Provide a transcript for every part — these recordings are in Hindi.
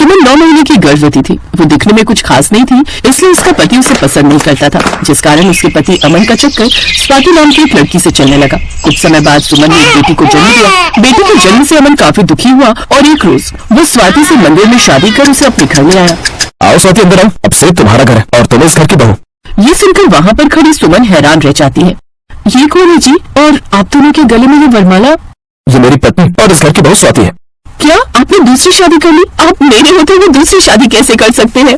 सुमन 9 महीने की गर्भवती थी। वो दिखने में कुछ खास नहीं थी, इसलिए उसका पति उसे पसंद नहीं करता था, जिस कारण उसके पति अमन का चक्कर स्वाति नाम की एक लड़की से चलने लगा। कुछ समय बाद सुमन ने एक बेटी को जन्म दिया। बेटी के जन्म से अमन काफी दुखी हुआ और एक रोज वो स्वाति से मंदिर में शादी कर उसे अपने घर ले आया। आओ स्वाति, अंदर आओ। अब से तुम्हारा घर है और तुम इस घर की बहू। ये सुनकर वहाँ पर खड़ी सुमन हैरान रह जाती है। ये कौन है जी? और आप दोनों के गले में ये वरमाला? ये मेरी पत्नी और इस घर की बहू स्वाति है। क्या आपने दूसरी शादी कर ली? आप मेरे होते हुए दूसरी शादी कैसे कर सकते हैं?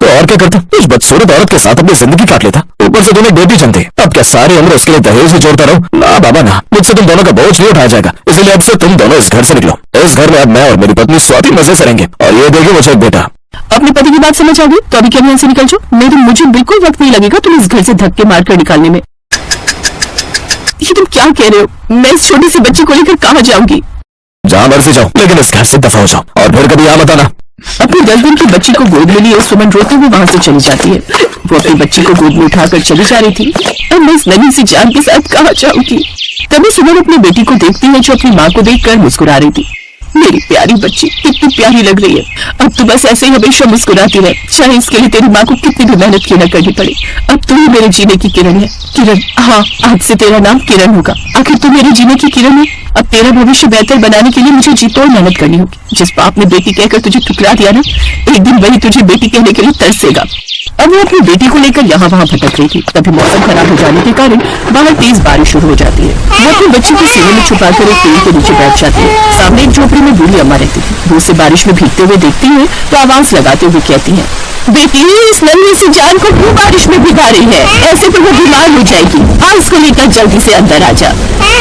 तो और क्या करता, उस बदसूरत औरत के साथ अपनी जिंदगी काट लेता। ऊपर से तुम्हें बेटी जमते। अब क्या सारी उम्र उसके लिए दहेज ही जोड़ता रहो? ना बाबा ना, मुझसे तुम दोनों का बोझ नहीं उठाया जाएगा। इसलिए अब से तुम दोनों इस घर से निकलो। इस घर में अब मैं और मेरी पत्नी स्वाति मजे से रहेंगे और ये देखिए मुझे एक बेटा। अपने पति की बात समझ आ गई तो अभी क्या यहाँ से निकल जाओ। मुझे बिल्कुल वक्त नहीं लगेगा तुम इस घर से धक्के मारकर निकालने में। ये तुम क्या कह रहे हो? मैं इस छोटे से बच्चे को लेकर कहाँ जाऊंगी? जहाँ मर्जी जाओ, लेकिन इस घर से दफा हो जाओ और फिर कभी यहाँ मत आना। अपनी 10 दिन की बच्ची को गोद में लिए सुमन रोते हुए वहाँ से चली जाती है। वो अपनी बच्ची को गोद में उठाकर चली जा रही थी। अब मैं इस नन्ही सी जान के साथ कहाँ जाऊंगी? तभी सुमन अपनी बेटी को देखती है जो अपनी माँ को देखकर मुस्कुरा रही थी। मेरी प्यारी बच्ची कितनी प्यारी लग रही है। अब तो बस ऐसे ही हमेशा मुस्कुराती रहे, चाहे इसके लिए तेरी माँ को कितनी भी मेहनत क्यों न करनी पड़े। अब तो ही मेरे जीने की किरण है। किरण, हाँ, आज से तेरा नाम किरण होगा। आखिर तू मेरे जीने की किरण है। अब तेरा भविष्य बेहतर बनाने के लिए मुझे जी तोड़ मेहनत करनी होगी। जिस बाप ने बेटी कहकर तुझे ठुकरा दिया ना, एक दिन वही तुझे बेटी कहने के लिए तरसेगा। अब वो अपनी बेटी को लेकर यहाँ वहाँ भटक रही थी। तभी मौसम खराब हो जाने के कारण बाहर तेज बारिश शुरू हो जाती है। वो अपनी बच्ची को सीने में छुपाकर एक पेड़ के नीचे बैठ जाती है। सामने एक झोपड़ी में बूढ़ी अम्मा रहती थी। वो उसे बारिश में भीगते हुए देखती है तो आवाज लगाते हुए कहती है, बेटी, इस नन्ही सी जान को क्यों बारिश में भिगा रही है? ऐसे तो वो बीमार हो जाएगी। हाँ, इसको लेकर जल्दी से अंदर आ जा।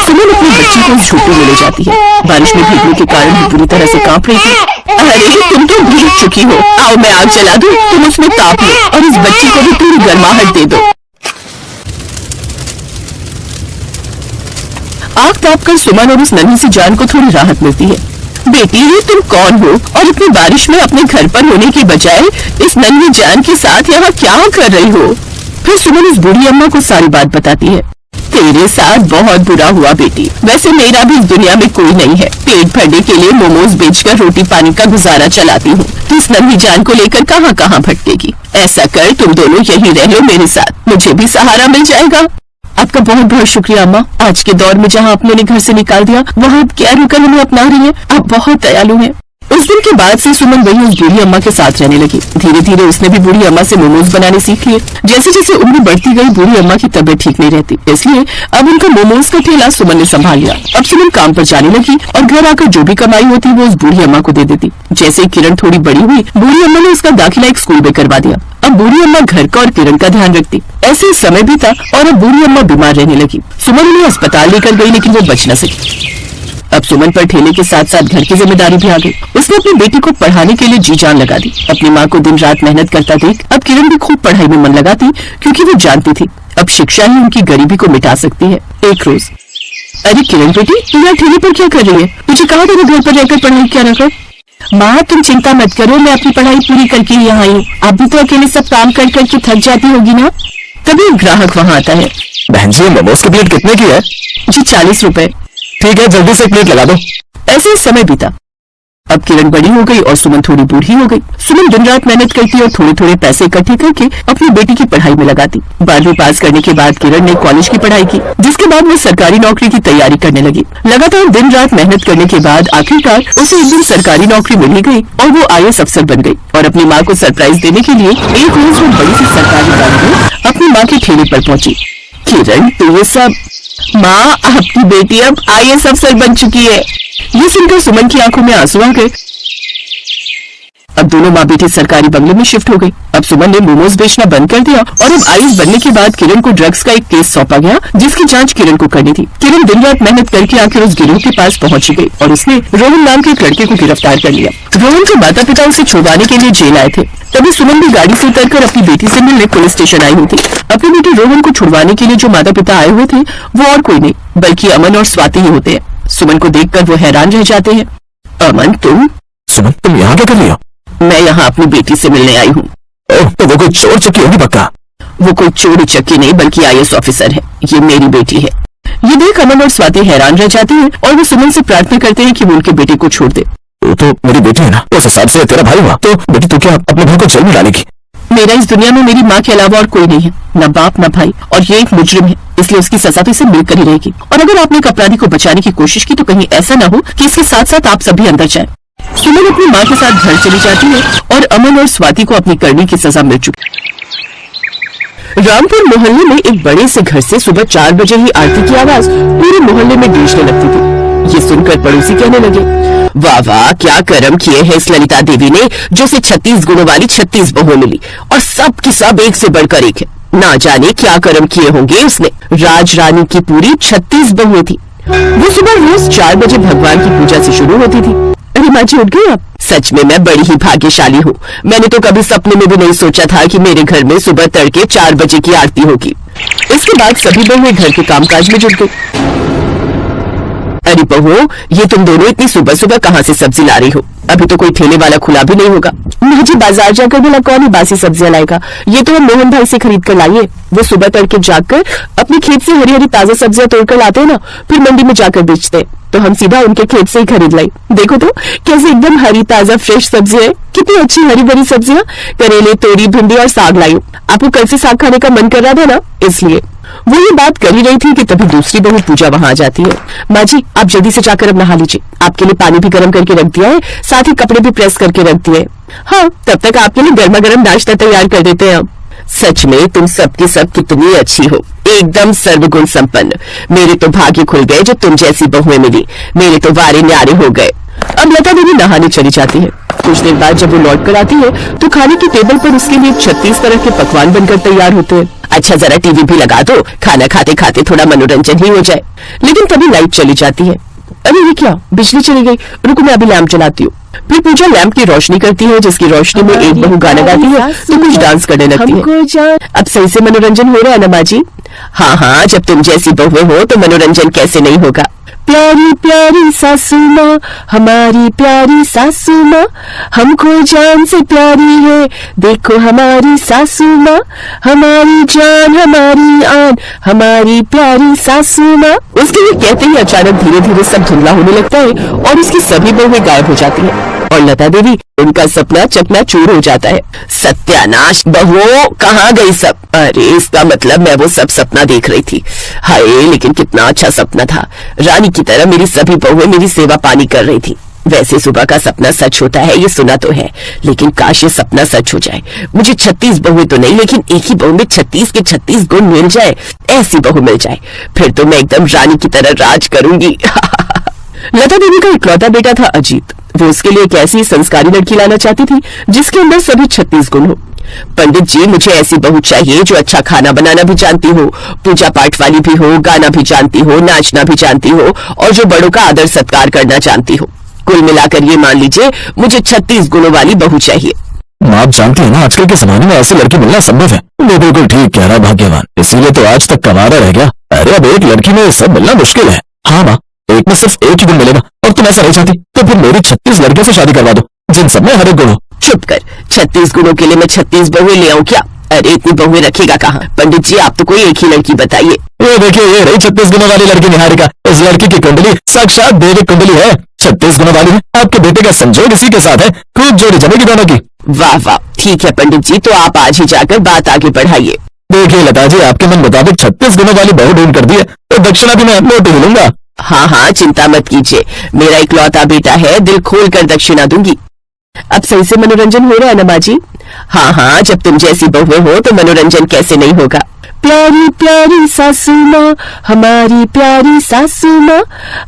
सुमन अपनी बच्ची को उस झोपड़ी में ले जाती है। बारिश में भीगने के कारण वो पूरी तरह से कांप रही थी। अरे तुम तो भीग चुकी हो। आओ मैं आग जला दूं, तुम उसमें ताप लो और इस बच्ची को भी पूरी गर्माहट दे दो। आग ताप कर सुमन और उस नन्ही सी जान को थोड़ी राहत मिलती है। बेटी, ये तुम कौन हो और इतनी बारिश में अपने घर पर होने की बजाय इस नन्ही जान के साथ यहाँ क्या कर रही हो? फिर सुमन उस बूढ़ी अम्मा को सारी बात बताती है। तेरे साथ बहुत बुरा हुआ बेटी। वैसे मेरा भी इस दुनिया में कोई नहीं है। पेट भरने के लिए मोमोज बेचकर रोटी पानी का गुजारा चलाती हूँ। तो इस नन्ही जान को लेकर कहाँ कहाँ भटकेगी। ऐसा कर, तुम दोनों यहीं रह लो मेरे साथ, मुझे भी सहारा मिल जाएगा। आपका बहुत बहुत शुक्रिया अम्मा। आज के दौर में जहाँ आपने उन्हें घर से निकाल दिया, वहाँ आप क्या रुकर हमें अपना रही हैं। आप बहुत दयालु हैं। उस दिन के बाद से सुमन वही उस बूढ़ी अम्मा के साथ रहने लगी। धीरे धीरे उसने भी बूढ़ी अम्मा से मोमोज बनाने सीख लिए। जैसे जैसे उम्र बढ़ती गई, बूढ़ी अम्मा की तबीयत ठीक नहीं रहती, इसलिए अब उनका मोमोज का ठेला सुमन ने संभाल लिया। अब सुमन काम पर जाने लगी और घर आकर जो भी कमाई होती वो उस बूढ़ी अम्मा को दे देती। जैसे किरण थोड़ी बड़ी हुई, बूढ़ी अम्मा ने उसका दाखिला एक स्कूल में करवा दिया। अब बूढ़ी अम्मा घर का और किरण का ध्यान रखती। ऐसे ही समय बीता और अब बूढ़ी अम्मा बीमार रहने लगी। सुमन उन्हें अस्पताल लेकर गई, लेकिन वो बच न सकी। अब सुमन पर ठेले के साथ साथ घर की जिम्मेदारी भी आ गई। उसने अपनी बेटी को पढ़ाने के लिए जी जान लगा दी। अपनी माँ को दिन रात मेहनत करता देख अब किरण भी खूब पढ़ाई में मन लगाती, क्योंकि वो जानती थी अब शिक्षा ही उनकी गरीबी को मिटा सकती है। एक रोज, अरे किरण बेटी, तू यहाँ ठेले पर क्या कर रही है? तुझे कहा था घर पर रहकर पढ़ाई क्या न कर? माँ, तुम चिंता मत करो, मैं अपनी पढ़ाई पूरी करके यहाँ आई हूँ। आप भी तो अकेले सब काम कर करके थक जाती होगी ना। तभी एक ग्राहक वहाँ आता है। बहन जी, मोमोज की प्लेट कितने की है? जी 40 रुपए। ठीक है, जल्दी से एक प्लेट लगा दो। ऐसे ही समय बीता। अब किरण बड़ी हो गई और सुमन थोड़ी बूढ़ी हो गई। सुमन दिन रात मेहनत करती और थोड़े थोड़े पैसे इकट्ठे करके अपनी बेटी की पढ़ाई में लगाती। 12वीं पास करने के बाद किरण ने कॉलेज की पढ़ाई की, जिसके बाद वो सरकारी नौकरी की तैयारी करने लगी। लगातार दिन रात मेहनत करने के बाद आखिरकार उसे एक दिन सरकारी नौकरी मिल ही गई और वो IAS अफसर बन गई। और अपनी माँ को सरप्राइज देने के लिए एक रोज वो बड़ी सी सरकारी गाड़ी में अपनी माँ के ठेले पर पहुंची। किरण, तो ये सब? माँ, आपकी बेटी अब IAS अफसर बन चुकी है। ये सुनकर सुमन की आंखों में आंसू आ गए। अब दोनों माँ बेटी सरकारी बंगले में शिफ्ट हो गई। अब सुमन ने मोमोज बेचना बंद कर दिया और अब IAS बनने के बाद किरण को ड्रग्स का एक केस सौंपा गया, जिसकी जांच किरण को करनी थी। किरण दिन रात मेहनत करके आखिर उस गिरोह के पास पहुंच गई और उसने रोहन नाम के एक लड़के को गिरफ्तार कर लिया। रोहन के माता पिता उसे छुड़वाने के लिए जेल आए थे। तभी सुमन भी गाड़ी से उतरकर अपनी बेटी से मिलने पुलिस स्टेशन आई हुई थी। अपनी बेटी रोहन को छुड़वाने के लिए जो माता पिता आए हुए थे वो और कोई नहीं बल्कि अमन और स्वाति ही होते हैं। सुमन को देखकर वो हैरान रह जाते हैं। अमन, तुम? सुमन, तुम यहाँ क्या कर रही हो? मैं यहाँ अपनी बेटी से मिलने आई हूँ। ओह, तो वो कोई चोर चक्की होगी पक्का? वो कोई चोरी चक्की नहीं बल्कि IAS ऑफिसर है। ये मेरी बेटी है। ये देख अमन और स्वाति हैरान रह जाते हैं और वो सुमन से प्रार्थना करते हैं कि वो उनके बेटे को छोड़ दे। तो मेरी बेटी है ना, उस हिसाब से तेरा भाई हुआ। तो बेटी तू क्या अपने भाई को जेल में डालेगी? मेरा इस दुनिया में मेरी माँ के अलावा और कोई नहीं है, न बाप न भाई, और ये एक मुजरिम है, इसलिए उसकी सजा तो इसे मिलकर ही रहेगी। और अगर आपने एक अपराधी को बचाने की कोशिश की तो कहीं ऐसा ना हो कि इसके साथ साथ आप सभी अंदर जाएं। सुमन अपनी माँ के साथ घर चली जाती है और अमन और स्वाति को अपनी करनी की सजा मिल चुकी। रामपुर मोहल्ले में एक बड़े से घर से सुबह 4 बजे ही आरती की आवाज पूरे मोहल्ले में गूंजने लगती थी। ये सुनकर पड़ोसी कहने लगे, वाह वाह, क्या कर्म किए हैं इस ललिता देवी ने, जो से 36 गुणों वाली 36 बहुएं मिली, और सब की सब एक से बढ़कर एक है। ना जाने क्या कर्म किए होंगे उसने। राज रानी की पूरी 36 बहुएं थी। वो सुबह रोज 4 बजे भगवान की पूजा से शुरू होती थी। अरे माँ जी, उठ गई आप? सच में मैं बड़ी ही भाग्यशाली हूँ। मैंने तो कभी सपने में भी नहीं सोचा था कि मेरे घर में सुबह तड़के 4 बजे की आरती होगी। इसके बाद सभी बहुएं घर के कामकाज में जुट गई। अरे बहू, ये तुम दोनों इतनी सुबह सुबह कहाँ से सब्जी ला रही हो? अभी तो कोई ठेले वाला खुला भी नहीं होगा। मुझे बाजार जाकर भला कौन ही बासी सब्जियां लाएगा? ये तो हम मोहन भाई से खरीद कर लाइए। वो सुबह तड़के जाकर अपने खेत से हरी हरी ताजा सब्जियां तोड़कर लाते हैं ना, फिर मंडी में जाकर बेचते हैं। तो हम सीधा उनके खेत से ही खरीद लाई। देखो तो कैसे एकदम हरी ताजा फ्रेश सब्जी है। कितनी अच्छी हरी भरी सब्जियां, करेले, तोरी, भिंडी और साग लाई हूँ। आपको कल से साग खाने का मन कर रहा था ना, इसलिए। वो ये बात कर ही रही थी कि तभी दूसरी बहू पूजा वहां आ जाती है। माँ जी, आप जल्दी से जाकर अब नहा लीजिए। आपके लिए पानी भी गर्म करके रख दिया है, साथ ही कपड़े भी प्रेस करके रख दिए। हाँ, तब तक आपके लिए गर्मा गर्म नाश्ता तैयार कर देते हैं हम। सच में तुम सबकी सब कितनी अच्छी हो, एकदम सर्वगुण संपन्न। मेरे तो भाग्य खुल गए जो तुम जैसी बहुएं मिली। मेरे तो वारे न्यारे हो गए। अब लता देवी नहाने चली जाती है। कुछ देर बाद जब वो लौट कर आती है तो खाने की टेबल पर उसके लिए 36 तरह के पकवान बनकर तैयार होते हैं। अच्छा, जरा टीवी भी लगा दो, खाना खाते खाते थोड़ा मनोरंजन ही हो जाए। लेकिन तभी लाइट चली जाती है। अरे ये क्या, बिजली चली गई? रुको, मैं अभी लैंप जलाती हूँ। फिर पूजा लैंप की रोशनी करती है, जिसकी रोशनी में एक बहू गाना गाती है तो कुछ डांस करने लगती है। अब सही से मनोरंजन हो रहा है ना माँ जी? हाँ हाँ, जब तुम जैसी बहुएं हो तो मनोरंजन कैसे नहीं होगा। प्यारी प्यारी सासू माँ, हमारी प्यारी सासू माँ, हमको जान से प्यारी है, देखो हमारी सासू माँ, हमारी जान हमारी आन, हमारी प्यारी सासू माँ। उसके ये कहते ही अचानक धीरे धीरे सब धुंधला होने लगता है और उसकी सभी बहुएं गायब हो जाती हैं और लता देवी, उनका सपना चकनाचूर हो जाता है। सत्यानाश, बहुओं कहाँ गई सब? अरे इसका मतलब मैं वो सब सपना देख रही थी। हाय, लेकिन कितना अच्छा सपना था। रानी की तरह मेरी सभी बहुएं मेरी सेवा पानी कर रही थी। वैसे सुबह का सपना सच होता है, ये सुना तो है, लेकिन काश ये सपना सच हो जाए। मुझे 36 बहुएं तो नहीं, लेकिन एक ही बहू में 36 के 36 गुण मिल जाए, ऐसी बहू मिल जाए, फिर तो मैं एकदम रानी की तरह राज करूंगी। लता देवी का इकलौता बेटा था अजीत। वो उसके लिए एक ऐसी संस्कारी लड़की लाना चाहती थी जिसके अंदर सभी 36 गुण हो। पंडित जी, मुझे ऐसी बहू चाहिए जो अच्छा खाना बनाना भी जानती हो, पूजा पाठ वाली भी हो, गाना भी जानती हो, नाचना भी जानती हो और जो बड़ों का आदर सत्कार करना जानती हो। कुल मिलाकर ये मान लीजिए मुझे 36 गुणों वाली बहू चाहिए। आप जानती है ना, आजकल के जमाने में ऐसी लड़की मिलना संभव है। वो बिल्कुल ठीक कह रहा भाग्यवान, इसीलिए तो आज तक कमारा रह गया। अरे अब एक लड़की में सब मिलना मुश्किल है। हाँ माँ, एक में सिर्फ एक ही गुण मिलेगा और तुम ऐसा नहीं चाहती तो फिर मेरी 36 लड़कियों से शादी करवा दो जिन सब में हर एक गुण हो। चुप कर, 36 गुणों के लिए मैं 36 बहुएं ले आऊं क्या? अरे इतनी बहुएं रखेगा कहाँ? पंडित जी, आप तो कोई एक ही लड़की बताइए। ये देखिए, ये रही 36 गुणों वाली लड़की निहारिका। इस लड़की की कुंडली साक्षात देवी कुंडली है, 36 गुणों वाली है। आपके बेटे का संजोग इसी के साथ है, खूब जोड़ी जमेगी दोनों की। वाह वाह, ठीक है पंडित जी, तो आप आज ही जाकर बात आगे बढ़ाइए। देखिए लता जी, आपके मन मुताबिक 36 गुणों वाली बहू ढूंढ कर दी है तो दक्षिणा भी मैं मोटी लूंगा। हाँ हाँ, चिंता मत कीजिए, मेरा इकलौता बेटा है, दिल खोल कर दक्षिणा दूंगी। अब सही से मनोरंजन हो रहा है ना माँ जी? हाँ हाँ, जब तुम जैसी बहुएं हो तो मनोरंजन कैसे नहीं होगा। प्यारी प्यारी सासू माँ, हमारी प्यारी सासू माँ,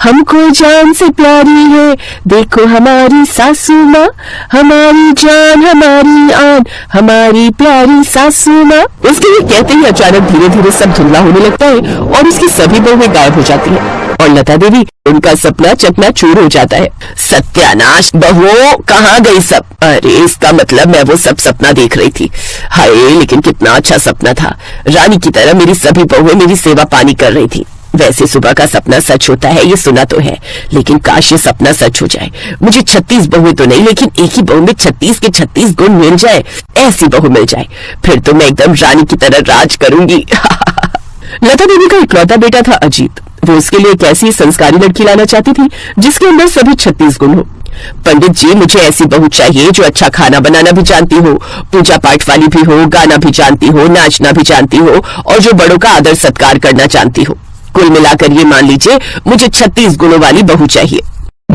हमको जान से प्यारी है, देखो हमारी सासू माँ, हमारी जान हमारी आन, हमारी प्यारी सासू माँ। उसके लिए कहते ही अचानक धीरे धीरे सब धुंधला होने लगता है और उसकी सभी बहुएं गायब हो जाती हैं और लता देवी, उनका सपना चकनाचूर हो जाता है। सत्यानाश, बहुओं कहाँ गई सब? अरे इसका मतलब मैं वो सब सपना देख रही थी। हाय, लेकिन कितना अच्छा सपना था। रानी की तरह मेरी सभी बहुएं मेरी सेवा पानी कर रही थी। वैसे सुबह का सपना सच होता है, ये सुना तो है, लेकिन काश ये सपना सच हो जाए। मुझे 36 बहुएं तो नहीं, लेकिन एक ही बहू में 36 के 36 गुण मिल जाए, ऐसी बहू मिल जाए, फिर तो मैं एकदम रानी की तरह राज करूंगी। लता देवी का इकलौता बेटा था अजीत। वो उसके लिए एक ऐसी संस्कारी लड़की लाना चाहती थी जिसके अंदर सभी 36 गुण हो। पंडित जी, मुझे ऐसी बहू चाहिए जो अच्छा खाना बनाना भी जानती हो, पूजा पाठ वाली भी हो, गाना भी जानती हो, नाचना भी जानती हो और जो बड़ों का आदर सत्कार करना जानती हो। कुल मिलाकर ये मान लीजिए मुझे 36 गुणों वाली बहू चाहिए।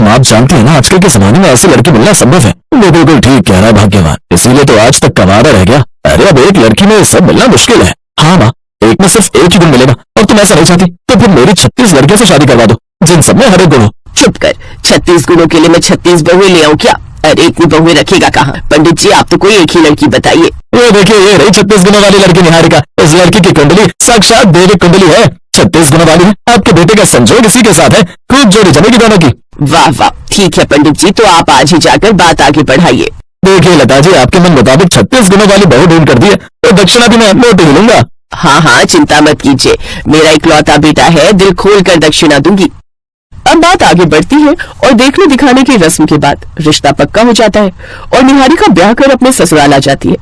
आप जानती है ना, आजकल के जमाने में ऐसी लड़की मिलना संभव है। वो बिल्कुल ठीक कह रहा है भाग्यवान, इसीलिए तो आज तक कवारा रह गया। अरे अब एक लड़की में सब मिलना मुश्किल है। हाँ माँ, एक में सिर्फ एक ही गुण मिलेगा और तुम ऐसा नहीं चाहती तो फिर मेरी 36 लड़कियों से शादी करवा दो जिन सब में हर एक गुण हो। चुप कर, 36 गुणों के लिए मैं 36 बहुएं ले आऊं क्या? अरे इतनी बहुएं रखेगा कहाँ? पंडित जी, आप तो कोई एक ही लड़की बताइए। ये देखिए, ये रही 36 गुणों वाली लड़की निहारिका। इस लड़की की कुंडली साक्षात देवी कुंडली है, 36 गुणों वाली है। आपके बेटे का संजोग इसी के साथ है, खूब जोड़ी जमेगी दोनों की। वाह वाह, ठीक है पंडित जी, तो आप आज ही जाकर बात आगे बढ़ाइए। देखिए लता जी, आपके मन मुताबिक 36 गुणों वाली बहू ढूंढ कर दी है तो दक्षिणा भी मैं मोटी ही लूंगा। हाँ हाँ, चिंता मत कीजिए, मेरा इकलौता बेटा है, दिल खोल कर दक्षिणा दूंगी। अब बात आगे बढ़ती है और देखने दिखाने की रस्म के बाद रिश्ता पक्का हो जाता है और निहारिका ब्याह कर अपने ससुराल आ जाती है।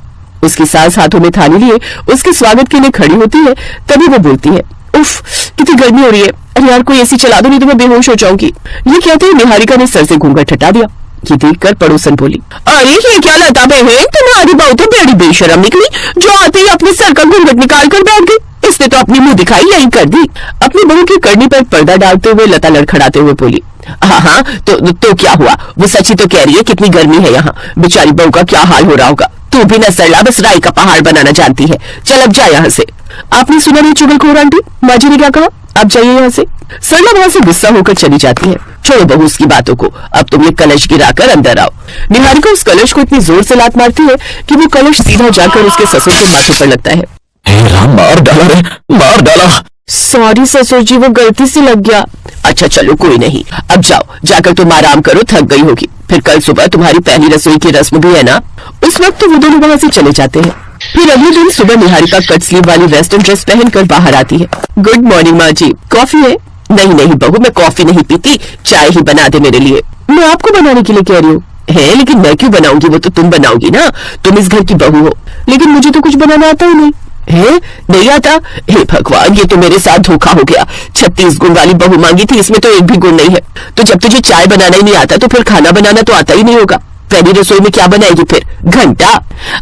उसकी सास हाथों में थाली लिए उसके स्वागत के लिए खड़ी होती है। तभी वो बोलती है, उफ कितनी गर्मी हो रही है, अरे यार कोई एसी चला दो नहीं तो मैं बेहोश हो जाऊंगी। ये कहते ही निहारिका ने सर से घूंघट हटा दिया। ये देखकर पड़ोसन बोली, अरे ये क्या लता बहन, तुम्हारी बहू तो बड़ी बेशरम निकली, जो आते ही अपने सर का घूंघट निकाल कर बैठ गई। इसने तो अपनी मुंह दिखाई यही कर दी। अपनी बहू की करनी पर पर्दा डालते हुए लता लड़खड़ाते हुए बोली, हाँ हाँ तो क्या हुआ? वो सच्ची तो कह रही है कितनी गर्मी है यहाँ, बेचारी बहू का क्या हाल हो रहा होगा। तू भी न सरला, बस राई का पहाड़ बनाना जानती है। चल अब जा यहाँ से। आपने सुना नहीं चुगलखोर आंटी, माँ जी ने क्या कहा? आप जाइए यहाँ से। सरला वहां से गुस्सा होकर चली जाती है। छोड़ो बहू उसकी बातों को, अब तुम ये कलश गिराकर अंदर आओ। निहारिका उस कलश को इतनी जोर से लात मारती है कि वो कलश सीधा जाकर उसके ससुर के माथे पर लगता है। हे राम, मार डाला रे, मार डाला। सॉरी ससुर जी, वो गलती से लग गया। अच्छा चलो कोई नहीं, अब जाओ, जाकर तुम आराम करो, थक गई होगी। फिर कल सुबह तुम्हारी पहली रसोई की रस्म भी है ना। उस वक्त तो वो दोनों वहां से चले जाते हैं। फिर अगले दिन सुबह निहारिका कट स्लीव वाली वेस्टर्न ड्रेस पहनकर बाहर आती है। गुड मॉर्निंग माँ जी, कॉफी है? नहीं नहीं बहू, मैं कॉफी नहीं पीती, चाय ही बना दे मेरे लिए। मैं आपको बनाने के लिए कह रही हूँ। है लेकिन मैं क्यों बनाऊंगी, वो तो तुम बनाओगी ना, तुम इस घर की बहू हो। लेकिन मुझे तो कुछ बनाना आता ही नहीं है। नहीं आता? हे भगवान, ये तो मेरे साथ धोखा हो गया। 36 गुण वाली बहू मांगी थी, इसमें तो एक भी गुण नहीं है। तो जब तुझे चाय बनाना ही नहीं आता तो फिर खाना बनाना तो आता ही नहीं होगा। पहली रसोई में क्या बनाएगी फिर? घंटा?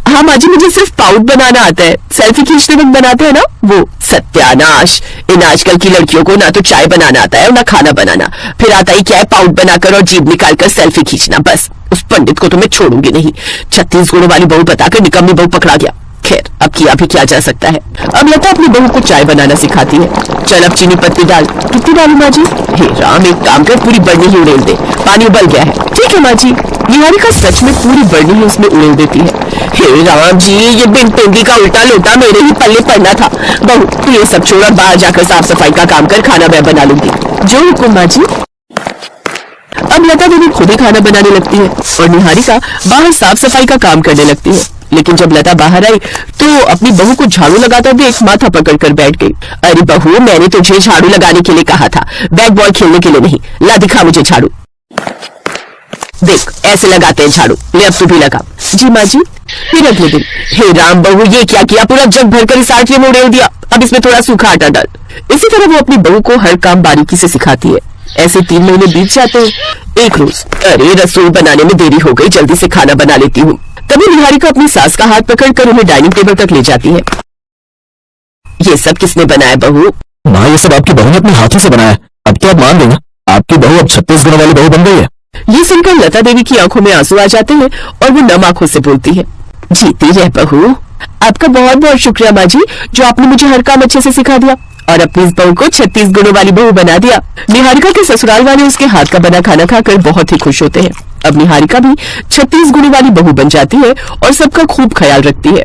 हाँ माँ जी, मुझे सिर्फ पाउट बनाना आता है, सेल्फी खींचते वक्त बनाते हैं ना वो। सत्यानाश, इन आजकल की लड़कियों को ना तो चाय बनाना आता है और ना खाना बनाना, फिर आता ही क्या है पाउट बनाकर और जीभ निकालकर सेल्फी खींचना। बस उस पंडित को तो मैं छोड़ूंगी नहीं। 36 गुणों वाली बहू बताकर निकम्मी बहू पकड़ा गया। खैर अब किया भी क्या जा सकता है। अब लता अपनी बहू को चाय बनाना सिखाती है। चल अब चीनी पत्ती डाल। कितनी डालू माँ जी? हे राम, एक काम कर, पूरी बर्नी ही उड़ेल दे, पानी उबल गया है। ठीक है माँ जी। निहारिका सच में पूरी बर्नी ही उसमें उड़ेल देती है। हे राम जी, ये बिन पेंदी का उल्टा लोटा मेरे ही पल्ले पड़ना था। बहू तू ये सब छोड़ और बाहर जाकर साफ सफाई का काम कर, खाना मैं बना लूंगी। जो हुकुम माँ जी। अब लता देवी खुद ही खाना बनाने लगती है और निहारिका बाहर साफ सफाई का काम करने लगती है। लेकिन जब लता बाहर आई तो अपनी बहू को झाड़ू लगाता देख माथा पकड़कर बैठ गई। अरे बहू, मैंने तुझे झाड़ू लगाने के लिए कहा था, बैट बॉल खेलने के लिए नहीं। ला दिखा मुझे झाड़ू। देख ऐसे लगाते हैं झाड़ू, ले अब तू भी लगा। जी माँ जी। फिर अगले दिन, हे राम बहू, ये क्या किया, पूरा जग भरकर इस आटे में उड़ेल दिया। अब इसमें थोड़ा सूखा आटा डाल। इसी तरह वो अपनी बहू को हर काम बारीकी से सिखाती है। ऐसे 3 महीने बीत जाते हैं। एक रोज, अरे रसोई बनाने में देरी हो गई, जल्दी से खाना बना लेती हूँ। तभी निहारिका अपनी सास का हाथ पकड़कर उन्हें डाइनिंग टेबल तक ले जाती है। ये सब किसने बनाया बहू? माँ, ये सब आपकी बहू ने अपने हाथों से बनाया है। अब तो आप मान देना, आपकी बहू अब 36 गुणों वाली बहू बन गई है। ये सुनकर लता देवी की आंखों में आंसू आ जाते हैं और वो नम आंखों से बोलती है, जीती रह बहू। आपका बहुत बहुत शुक्रिया माँ जी, जो आपने मुझे हर काम अच्छे से सिखा दिया और अपनी इस बहू को 36 गुणों वाली बहू बना दिया। निहारिका के ससुराल वाले उसके हाथ का बना खाना खाकर बहुत ही खुश होते हैं। अब निहारिका भी 36 गुणों वाली बहू बन जाती है और सबका खूब ख्याल रखती है।